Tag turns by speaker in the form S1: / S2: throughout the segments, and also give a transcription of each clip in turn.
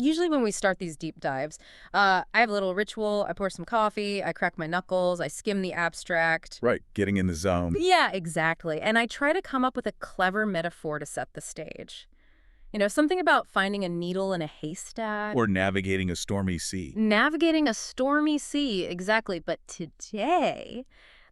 S1: Usually when we start these deep dives, I have a little ritual. I pour some coffee, I crack my knuckles, I skim the abstract.
S2: Right, getting in the zone.
S1: Yeah, exactly. And I try to come up with a clever metaphor to set the stage. Something about finding a needle in a haystack.
S2: Or navigating a stormy sea.
S1: Navigating a stormy sea, exactly. But today,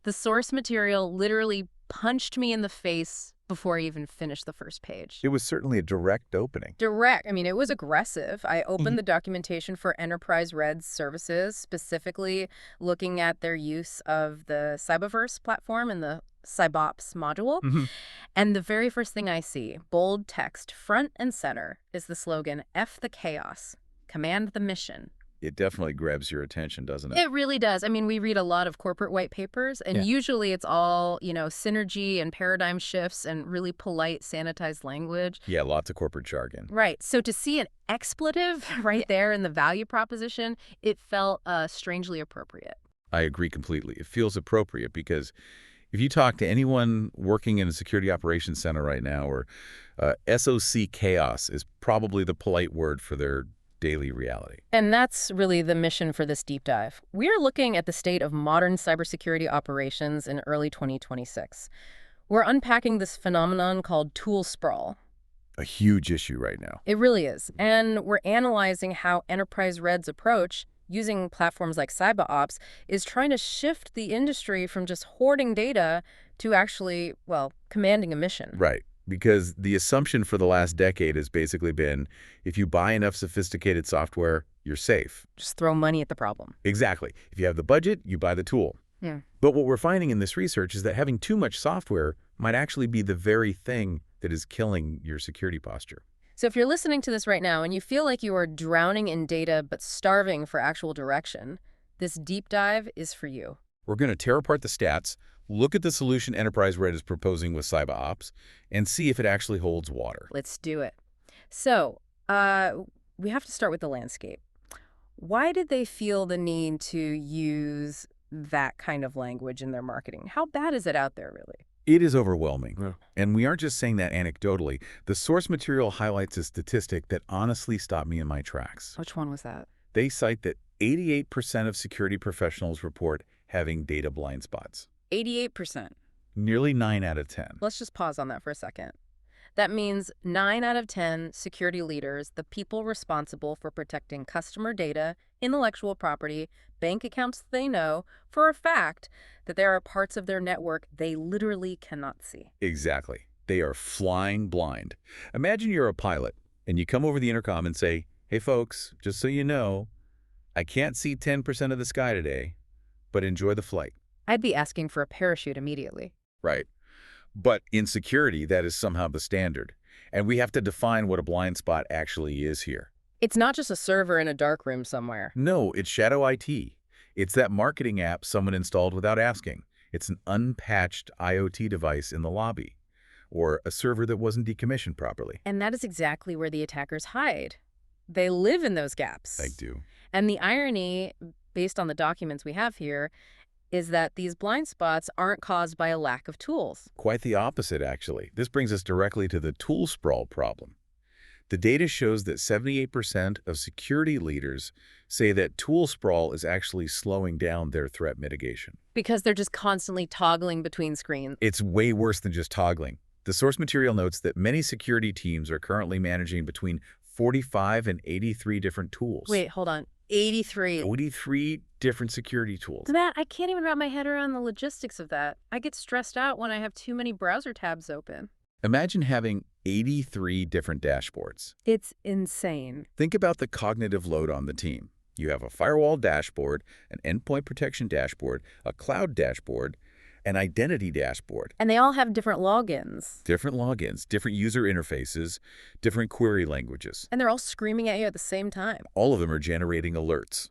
S1: the source material literally punched me in the face before I even finished the first page.
S2: It was certainly a direct opening.
S1: Direct. I mean, it was aggressive. I opened the documentation for Enterprise Red's services, specifically looking at their use of the Cyberverse platform and the CyberOps module.
S2: Mhm.
S1: And the very first thing I see, bold text, front and center, is the slogan, F the chaos, command the mission.
S2: It definitely grabs your attention, doesn't it?
S1: It really does. I mean, we read a lot of corporate white papers, and
S2: Yeah.
S1: usually it's all, synergy and paradigm shifts and really polite, sanitized language.
S2: Yeah, lots of corporate jargon.
S1: Right. So to see an expletive right there in the value proposition, it felt strangely appropriate.
S2: I agree completely. It feels appropriate because if you talk to anyone working in a security operations center right now, or SOC chaos is probably the polite word for their daily reality.
S1: And that's really the mission for this deep dive. We're looking at the state of modern cybersecurity operations in early 2026. We're unpacking this phenomenon called tool sprawl.
S2: A huge issue right now.
S1: It really is. And we're analyzing how Enterprise Red's approach, using platforms like CyberOps, is trying to shift the industry from just hoarding data to actually, commanding a mission.
S2: Right. Because the assumption for the last decade has basically been, if you buy enough sophisticated software, you're safe.
S1: Just throw money at the problem.
S2: Exactly. If you have the budget, you buy the tool.
S1: Yeah.
S2: But what we're finding in this research is that having too much software might actually be the very thing that is killing your security posture.
S1: So if you're listening to this right now and you feel like you are drowning in data but starving for actual direction, this deep dive is for you.
S2: We're going to tear apart the stats, look at the solution Enterprise Red is proposing with CyberOps, and see if it actually holds water.
S1: Let's do it. So, we have to start with the landscape. Why did they feel the need to use that kind of language in their marketing? How bad is it out there, really?
S2: It is overwhelming.
S3: Yeah.
S2: And we aren't just saying that anecdotally. The source material highlights a statistic that honestly stopped me in my tracks.
S1: Which one was that?
S2: They cite that 88% of security professionals report having data blind spots.
S1: 88%.
S2: Nearly 9 out of 10.
S1: Let's just pause on that for a second. That means 9 out of 10 security leaders, the people responsible for protecting customer data, intellectual property, bank accounts they know, for a fact that there are parts of their network they literally cannot see.
S2: Exactly. They are flying blind. Imagine you're a pilot, and you come over the intercom and say, "Hey folks, just so you know, I can't see 10% of the sky today, but enjoy the flight."
S1: I'd be asking for a parachute immediately.
S2: Right. But in security, that is somehow the standard. And we have to define what a blind spot actually is here.
S1: It's not just a server in a dark room somewhere.
S2: No, it's shadow IT. It's that marketing app someone installed without asking. It's an unpatched IoT device in the lobby, or a server that wasn't decommissioned properly.
S1: And that is exactly where the attackers hide. They live in those gaps.
S2: They do.
S1: And the irony, based on the documents we have here, is that these blind spots aren't caused by a lack of tools.
S2: Quite the opposite, actually. This brings us directly to the tool sprawl problem. The data shows that 78% of security leaders say that tool sprawl is actually slowing down their threat mitigation.
S1: Because they're just constantly toggling between screens.
S2: It's way worse than just toggling. The source material notes that many security teams are currently managing between 45 and 83 different tools.
S1: Wait, hold on. 83.
S2: 83 different security tools.
S1: Matt, I can't even wrap my head around the logistics of that. I get stressed out when I have too many browser tabs open.
S2: Imagine having 83 different dashboards.
S1: It's insane.
S2: Think about the cognitive load on the team. You have a firewall dashboard, an endpoint protection dashboard, a cloud dashboard, an identity dashboard.
S1: And they all have different logins.
S2: Different logins, different user interfaces, different query languages.
S1: And they're all screaming at you at the same time.
S2: All of them are generating alerts,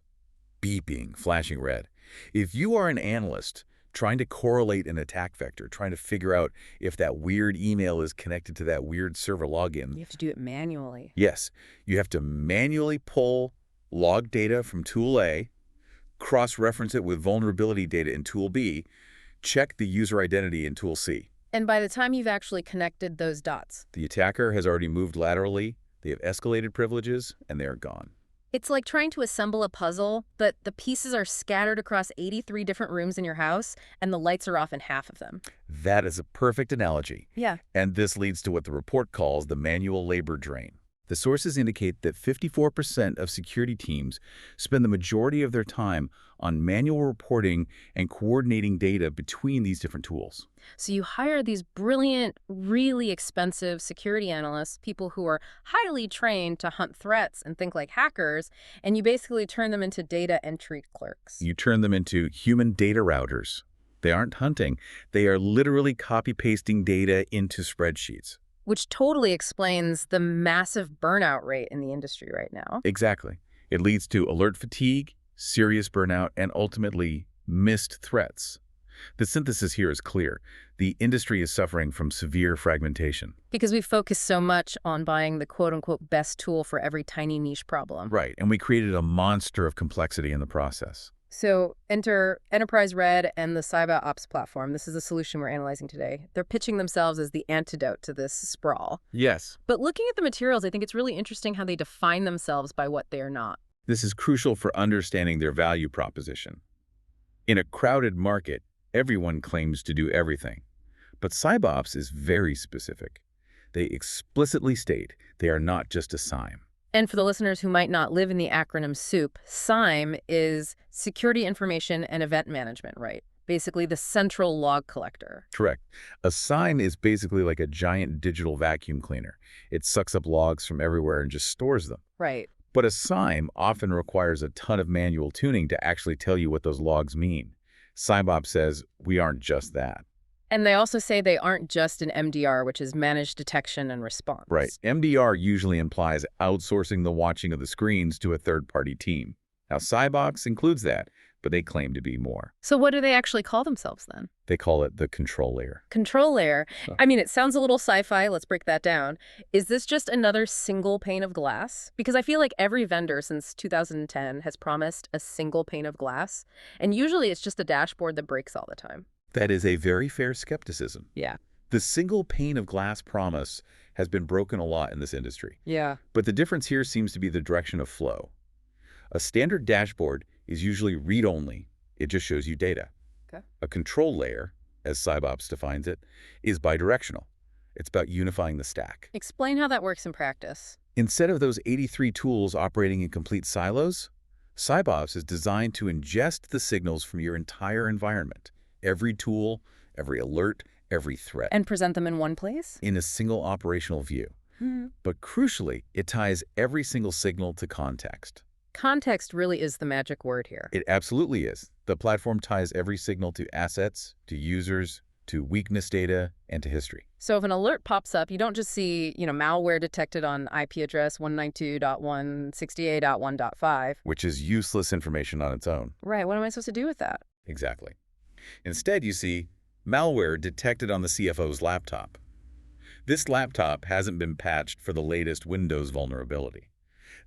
S2: beeping, flashing red. If you are an analyst trying to correlate an attack vector, trying to figure out if that weird email is connected to that weird server login.
S1: You have to do it manually.
S2: Yes, you have to manually pull log data from tool A, cross-reference it with vulnerability data in tool B, check the user identity in tool C.
S1: And by the time you've actually connected those dots,
S2: The attacker has already moved laterally, They have escalated privileges, and they are gone.
S1: It's like trying to assemble a puzzle, but the pieces are scattered across 83 different rooms in your house, and the lights are off in half of them.
S2: That is a perfect analogy.
S1: Yeah.
S2: And this leads to what the report calls the manual labor drain. The sources indicate that 54% of security teams spend the majority of their time on manual reporting and coordinating data between these different tools.
S1: So you hire these brilliant, really expensive security analysts, people who are highly trained to hunt threats and think like hackers, and you basically turn them into data entry clerks.
S2: You turn them into human data routers. They aren't hunting. They are literally copy-pasting data into spreadsheets.
S1: Which totally explains the massive burnout rate in the industry right now.
S2: Exactly. It leads to alert fatigue, serious burnout, and ultimately missed threats. The synthesis here is clear. The industry is suffering from severe fragmentation.
S1: Because we focus so much on buying the quote-unquote best tool for every tiny niche problem.
S2: Right, and we created a monster of complexity in the process.
S1: So enter Enterprise Red and the CyberOps platform. This is the solution we're analyzing today. They're pitching themselves as the antidote to this sprawl.
S2: Yes.
S1: But looking at the materials, I think it's really interesting how they define themselves by what they are not.
S2: This is crucial for understanding their value proposition. In a crowded market, everyone claims to do everything. But CyberOps is very specific. They explicitly state they are not just a SIEM.
S1: And for the listeners who might not live in the acronym SOUP, SIEM is Security Information and Event Management, right? Basically the central log collector.
S2: Correct. A SIEM is basically like a giant digital vacuum cleaner. It sucks up logs from everywhere and just stores them.
S1: Right.
S2: But a SIEM often requires a ton of manual tuning to actually tell you what those logs mean. CyberOps says we aren't just that.
S1: And they also say they aren't just an MDR, which is Managed Detection and Response.
S2: Right. MDR usually implies outsourcing the watching of the screens to a third-party team. Now, CyberOps includes that, but they claim to be more.
S1: So what do they actually call themselves then?
S2: They call it the control layer.
S1: Control layer.
S2: Huh.
S1: I mean, it sounds a little sci-fi. Let's break that down. Is this just another single pane of glass? Because I feel like every vendor since 2010 has promised a single pane of glass, and usually it's just a dashboard that breaks all the time.
S2: That is a very fair skepticism.
S1: Yeah.
S2: The single pane of glass promise has been broken a lot in this industry.
S1: Yeah.
S2: But the difference here seems to be the direction of flow. A standard dashboard is usually read-only. It just shows you data.
S1: Okay.
S2: A control layer, as CyberOps defines it, is bidirectional. It's about unifying the stack.
S1: Explain how that works in practice.
S2: Instead of those 83 tools operating in complete silos, CyberOps is designed to ingest the signals from your entire environment. Every tool, every alert, every threat.
S1: And present them in one place?
S2: In a single operational view.
S1: Hmm.
S2: But crucially, it ties every single signal to context.
S1: Context really is the magic word here.
S2: It absolutely is. The platform ties every signal to assets, to users, to weakness data, and to history.
S1: So if an alert pops up, you don't just see, malware detected on IP address 192.168.1.5.
S2: Which is useless information on its own.
S1: Right. What am I supposed to do with that?
S2: Exactly. Instead, you see malware detected on the CFO's laptop. This laptop hasn't been patched for the latest Windows vulnerability.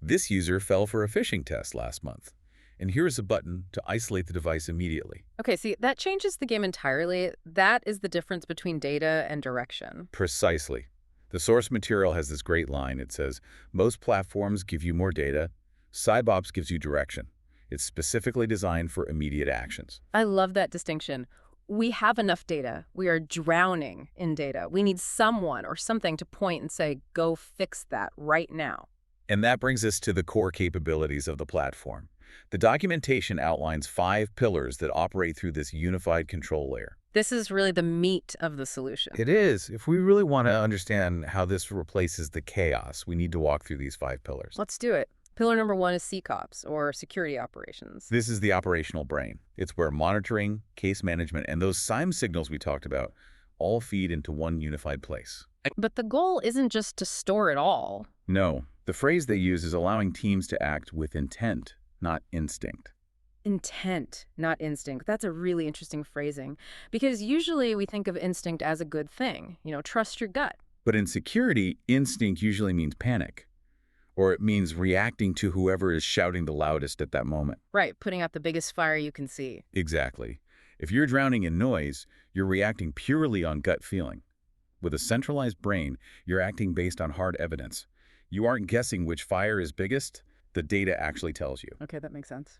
S2: This user fell for a phishing test last month, and here's a button to isolate the device immediately.
S1: Okay, see, that changes the game entirely. That is the difference between data and direction.
S2: Precisely. The source material has this great line. It says, most platforms give you more data. CyberOps gives you direction. It's specifically designed for immediate actions.
S1: I love that distinction. We have enough data. We are drowning in data. We need someone or something to point and say, go fix that right now.
S2: And that brings us to the core capabilities of the platform. The documentation outlines 5 pillars that operate through this unified control layer.
S1: This is really the meat of the solution.
S2: It is. If we really want to understand how this replaces the chaos, we need to walk through these 5 pillars.
S1: Let's do it. Pillar number 1 is SecOps, or security operations.
S2: This is the operational brain. It's where monitoring, case management, and those SIEM signals we talked about all feed into one unified place.
S1: But the goal isn't just to store it all.
S2: No. The phrase they use is allowing teams to act with intent, not instinct.
S1: Intent, not instinct. That's a really interesting phrasing. Because usually we think of instinct as a good thing. Trust your gut.
S2: But in security, instinct usually means panic. Or it means reacting to whoever is shouting the loudest at that moment.
S1: Right, putting out the biggest fire you can see.
S2: Exactly. If you're drowning in noise, you're reacting purely on gut feeling. With a centralized brain, you're acting based on hard evidence. You aren't guessing which fire is biggest. The data actually tells you.
S1: Okay, that makes sense.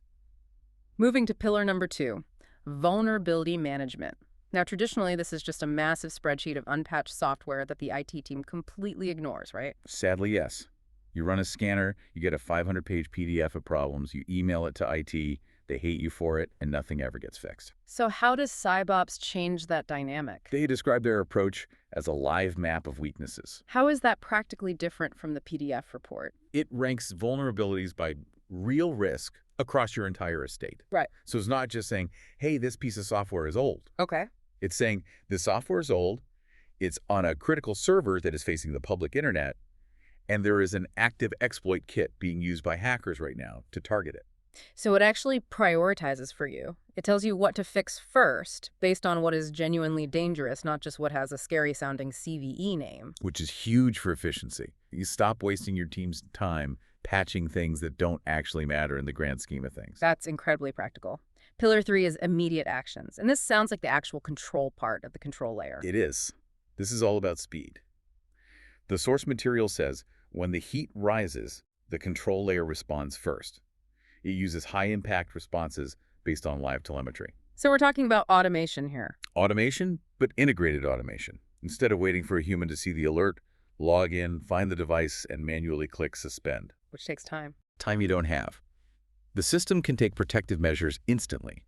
S1: Moving to pillar number 2, vulnerability management. Now, traditionally, this is just a massive spreadsheet of unpatched software that the IT team completely ignores, right?
S2: Sadly, yes. You run a scanner, you get a 500-page PDF of problems, you email it to IT, they hate you for it, and nothing ever gets fixed.
S1: So how does CyberOps change that dynamic?
S2: They describe their approach as a live map of weaknesses.
S1: How is that practically different from the PDF report?
S2: It ranks vulnerabilities by real risk across your entire estate.
S1: Right.
S2: So it's not just saying, hey, this piece of software is old.
S1: Okay.
S2: It's saying this software is old, it's on a critical server that is facing the public internet, and there is an active exploit kit being used by hackers right now to target it.
S1: So it actually prioritizes for you. It tells you what to fix first based on what is genuinely dangerous, not just what has a scary-sounding CVE name.
S2: Which is huge for efficiency. You stop wasting your team's time patching things that don't actually matter in the grand scheme of things.
S1: That's incredibly practical. Pillar 3 is immediate actions, and this sounds like the actual control part of the control layer.
S2: It is. This is all about speed. The source material says when the heat rises, the control layer responds first. It uses high-impact responses based on live telemetry.
S1: So we're talking about automation here.
S2: Automation, but integrated automation. Instead of waiting for a human to see the alert, log in, find the device, and manually click suspend.
S1: Which takes time.
S2: Time you don't have. The system can take protective measures instantly.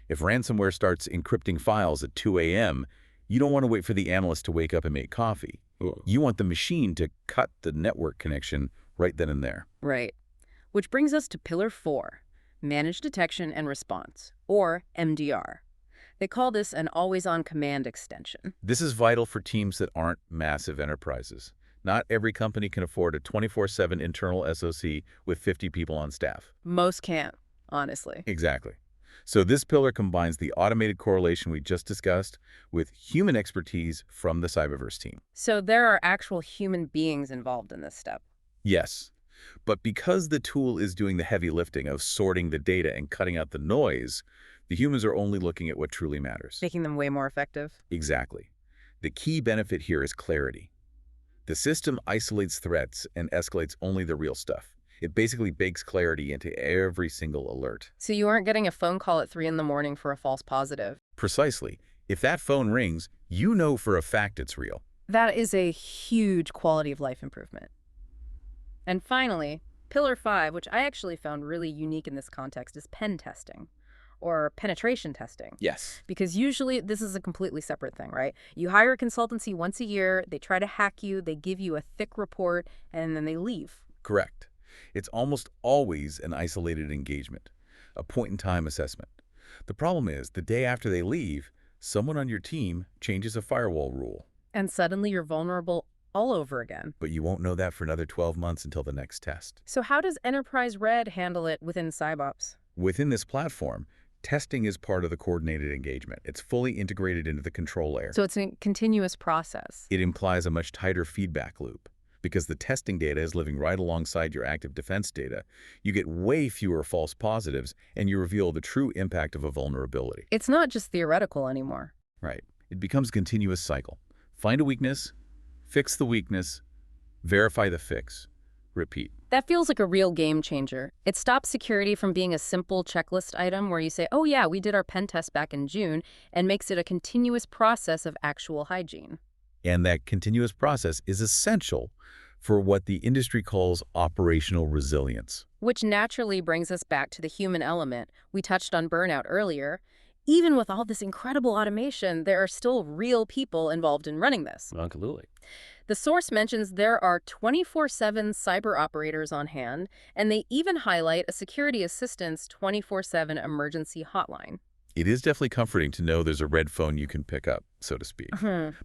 S2: If ransomware starts encrypting files at 2 a.m., you don't want to wait for the analyst to wake up and make coffee. You want the machine to cut the network connection right then and there.
S1: Right. Which brings us to pillar 4, managed detection and response, or MDR. They call this an always-on command extension.
S2: This is vital for teams that aren't massive enterprises. Not every company can afford a 24/7 internal SOC with 50 people on staff.
S1: Most can't, honestly.
S2: Exactly. So this pillar combines the automated correlation we just discussed with human expertise from the Cyberverse team.
S1: So there are actual human beings involved in this step.
S2: Yes. But because the tool is doing the heavy lifting of sorting the data and cutting out the noise, the humans are only looking at what truly matters.
S1: Making them way more effective.
S2: Exactly. The key benefit here is clarity. The system isolates threats and escalates only the real stuff. It basically bakes clarity into every single alert.
S1: So you aren't getting a phone call at 3 in the morning for a false positive.
S2: Precisely. If that phone rings, you know for a fact it's real.
S1: That is a huge quality of life improvement. And finally, pillar 5, which I actually found really unique in this context, is pen testing or penetration testing.
S2: Yes.
S1: Because usually this is a completely separate thing, right? You hire a consultancy once a year, they try to hack you, they give you a thick report, and then they leave.
S2: Correct. It's almost always an isolated engagement, a point-in-time assessment. The problem is, the day after they leave, someone on your team changes a firewall rule.
S1: And suddenly you're vulnerable all over again.
S2: But you won't know that for another 12 months until the next test.
S1: So how does Enterprise Red handle it within CyberOps?
S2: Within this platform, testing is part of the coordinated engagement. It's fully integrated into the control layer.
S1: So it's a continuous process.
S2: It implies a much tighter feedback loop. Because the testing data is living right alongside your active defense data, you get way fewer false positives, and you reveal the true impact of a vulnerability.
S1: It's not just theoretical anymore.
S2: Right. It becomes a continuous cycle. Find a weakness, fix the weakness, verify the fix, repeat.
S1: That feels like a real game changer. It stops security from being a simple checklist item where you say, oh yeah, we did our pen test back in June, and makes it a continuous process of actual hygiene.
S2: And that continuous process is essential for what the industry calls operational resilience.
S1: Which naturally brings us back to the human element. We touched on burnout earlier. Even with all this incredible automation, there are still real people involved in running this.
S3: Absolutely.
S1: The source mentions there are 24/7 cyber operators on hand, and they even highlight a security assistance 24/7 emergency hotline.
S2: It is definitely comforting to know there's a red phone you can pick up, so to speak.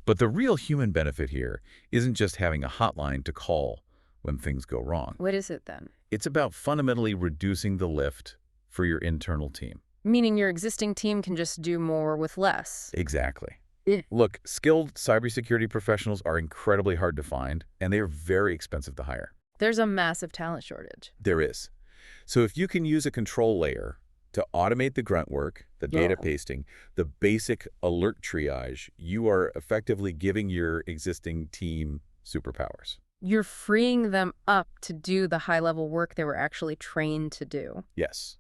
S2: But the real human benefit here isn't just having a hotline to call when things go wrong.
S1: What is it then?
S2: It's about fundamentally reducing the lift for your internal team.
S1: Meaning your existing team can just do more with less.
S2: Exactly.
S1: Yeah.
S2: Look, skilled cybersecurity professionals are incredibly hard to find, and they are very expensive to hire.
S1: There's a massive talent shortage.
S2: There is. So if you can use a control layer to automate the grunt work, the data pasting, the basic alert triage, you are effectively giving your existing team superpowers.
S1: You're freeing them up to do the high-level work they were actually trained to do.
S2: Yes,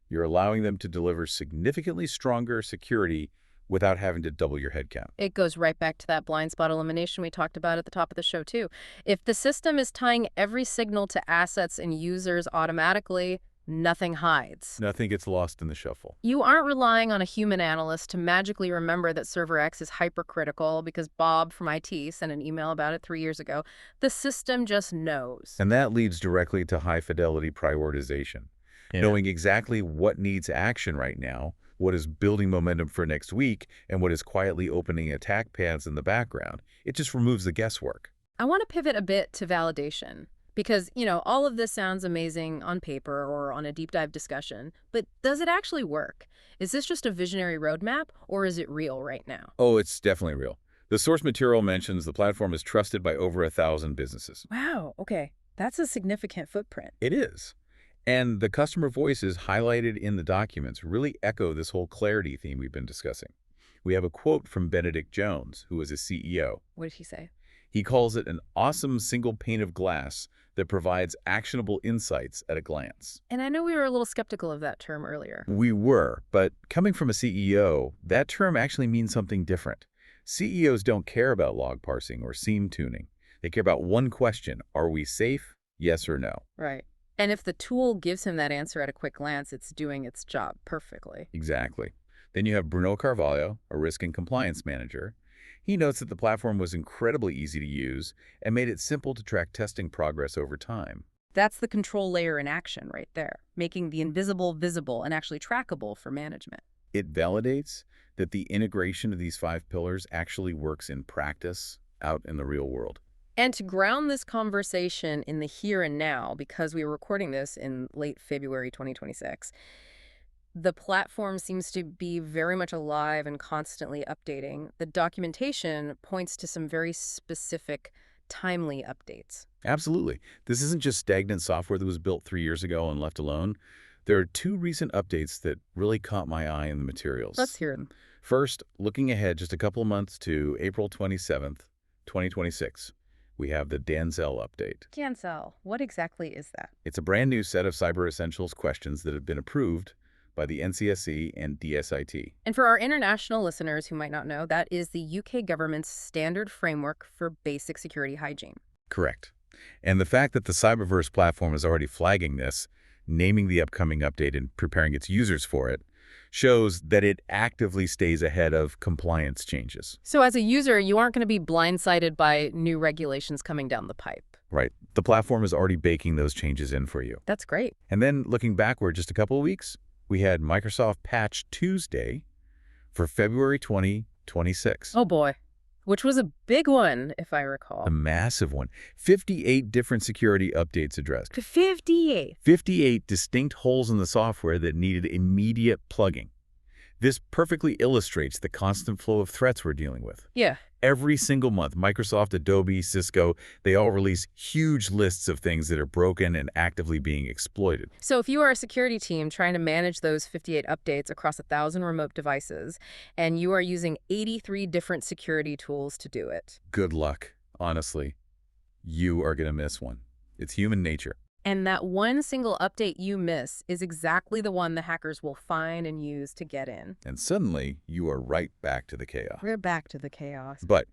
S2: you're allowing them to deliver significantly stronger security without having to double your headcount.
S1: It goes right back to that blind spot elimination we talked about at the top of the show, too. If the system is tying every signal to assets and users automatically, nothing hides.
S2: Nothing gets lost in the shuffle.
S1: You aren't relying on a human analyst to magically remember that server X is hypercritical because Bob from IT sent an email about it 3 years ago. The system just knows.
S2: And that leads directly to high-fidelity prioritization.
S3: Yeah.
S2: Knowing exactly what needs action right now, what is building momentum for next week, and what is quietly opening attack paths in the background. It just removes the guesswork.
S1: I want to pivot a bit to validation because, all of this sounds amazing on paper or on a deep dive discussion, but does it actually work? Is this just a visionary roadmap or is it real right now?
S2: Oh, it's definitely real. The source material mentions the platform is trusted by over 1,000 businesses.
S1: Wow, okay. That's a significant footprint.
S2: It is. And the customer voices highlighted in the documents really echo this whole clarity theme we've been discussing. We have a quote from Benedict Jones, who is a CEO.
S1: What did he say?
S2: He calls it an awesome single pane of glass that provides actionable insights at a glance.
S1: And I know we were a little skeptical of that term earlier.
S2: We were, but coming from a CEO, that term actually means something different. CEOs don't care about log parsing or seam tuning. They care about one question: are we safe? Yes or no?
S1: Right. And if the tool gives him that answer at a quick glance, it's doing its job perfectly.
S2: Exactly. Then you have Bruno Carvalho, a risk and compliance manager. He notes that the platform was incredibly easy to use and made it simple to track testing progress over time.
S1: That's the control layer in action right there, making the invisible visible and actually trackable for management.
S2: It validates that the integration of these 5 pillars actually works in practice out in the real world.
S1: And to ground this conversation in the here and now, because we were recording this in late February 2026, the platform seems to be very much alive and constantly updating. The documentation points to some very specific, timely updates.
S2: Absolutely. This isn't just stagnant software that was built 3 years ago and left alone. There are 2 recent updates that really caught my eye in the materials.
S1: Let's hear them.
S2: First, looking ahead just a couple of months to April 27th, 2026, we have the Danzel update.
S1: Cancel. What exactly is that?
S2: It's a brand new set of Cyber Essentials questions that have been approved by the NCSC and DSIT.
S1: And for our international listeners who might not know, that is the UK government's standard framework for basic security hygiene.
S2: Correct. And the fact that the Cyberverse platform is already flagging this, naming the upcoming update and preparing its users for it, shows that it actively stays ahead of compliance changes.
S1: So as a user, you aren't going to be blindsided by new regulations coming down the pipe.
S2: Right. The platform is already baking those changes in for you.
S1: That's great.
S2: And then looking backward just a couple of weeks, we had Microsoft Patch Tuesday for February 2026.
S1: Oh boy. Which was a big one, if I recall.
S2: A massive one. 58 different security updates addressed.
S1: 58.
S2: 58 distinct holes in the software that needed immediate plugging. This perfectly illustrates the constant flow of threats we're dealing with.
S1: Yeah.
S2: Every single month, Microsoft, Adobe, Cisco, they all release huge lists of things that are broken and actively being exploited.
S1: So if you are a security team trying to manage those 58 updates across 1,000 remote devices, and you are using 83 different security tools to do it.
S2: Good luck. Honestly, you are going to miss one. It's human nature.
S1: And that one single update you miss is exactly the one the hackers will find and use to get in.
S2: And suddenly, you are right back to the chaos.
S1: We're back to the chaos.
S2: But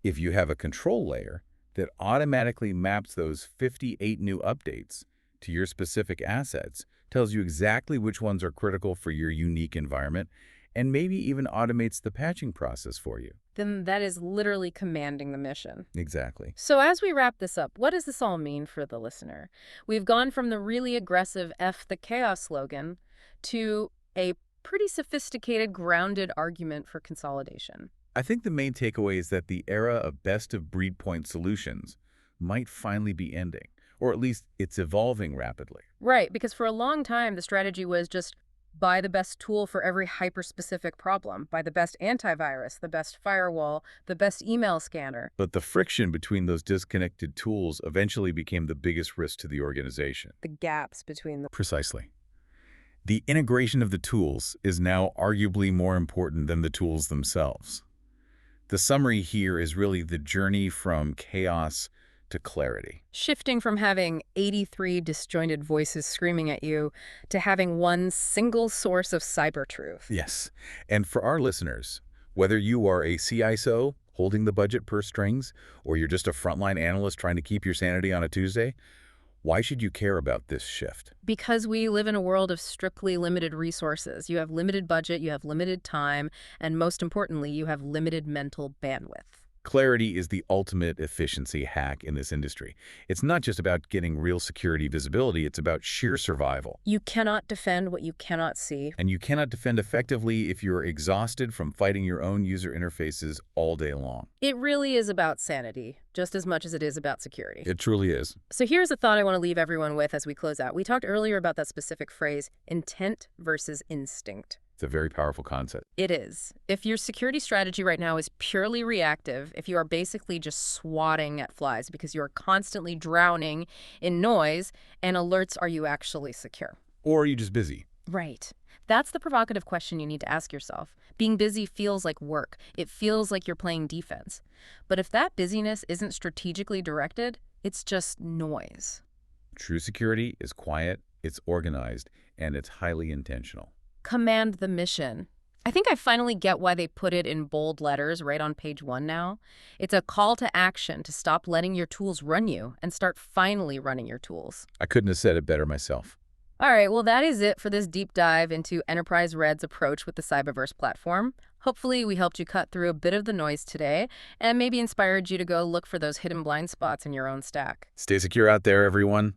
S2: if you have a control layer that automatically maps those 58 new updates to your specific assets, tells you exactly which ones are critical for your unique environment, and maybe even automates the patching process for you.
S1: Then that is literally commanding the mission.
S2: Exactly.
S1: So as we wrap this up, what does this all mean for the listener? We've gone from the really aggressive F the chaos slogan to a pretty sophisticated, grounded argument for consolidation.
S2: I think the main takeaway is that the era of best-of-breed point solutions might finally be ending, or at least it's evolving rapidly.
S1: Right, because for a long time, the strategy was just buy the best tool for every hyper-specific problem. Buy the best antivirus, the best firewall, the best email scanner.
S2: But the friction between those disconnected tools eventually became the biggest risk to the organization.
S1: The gaps between the...
S2: Precisely. The integration of the tools is now arguably more important than the tools themselves. The summary here is really the journey from chaos to clarity.
S1: Shifting from having 83 disjointed voices screaming at you to having one single source of cyber truth.
S2: Yes. And for our listeners, whether you are a CISO holding the budget purse strings, or you're just a frontline analyst trying to keep your sanity on a Tuesday, why should you care about this shift?
S1: Because we live in a world of strictly limited resources. You have limited budget, you have limited time, and most importantly, you have limited mental bandwidth.
S2: Clarity is the ultimate efficiency hack in this industry. It's not just about getting real security visibility, it's about sheer survival.
S1: You cannot defend what you cannot see.
S2: And you cannot defend effectively if you're exhausted from fighting your own user interfaces all day long.
S1: It really is about sanity, just as much as it is about security.
S2: It truly is.
S1: So here's a thought I want to leave everyone with as we close out. We talked earlier about that specific phrase, intent versus instinct.
S2: It's a very powerful concept.
S1: It is. If your security strategy right now is purely reactive, if you are basically just swatting at flies because you are constantly drowning in noise and alerts, are you actually secure?
S2: Or are you just busy?
S1: Right. That's the provocative question you need to ask yourself. Being busy feels like work. It feels like you're playing defense. But if that busyness isn't strategically directed, it's just noise.
S2: True security is quiet, it's organized, and it's highly intentional.
S1: Command the mission. I think I finally get why they put it in bold letters right on page 1 now. It's a call to action to stop letting your tools run you and start finally running your tools.
S2: I couldn't have said it better myself.
S1: All right, well, that is it for this deep dive into Enterprise Red's approach with the Cyberverse platform. Hopefully, we helped you cut through a bit of the noise today and maybe inspired you to go look for those hidden blind spots in your own stack.
S2: Stay secure out there, everyone.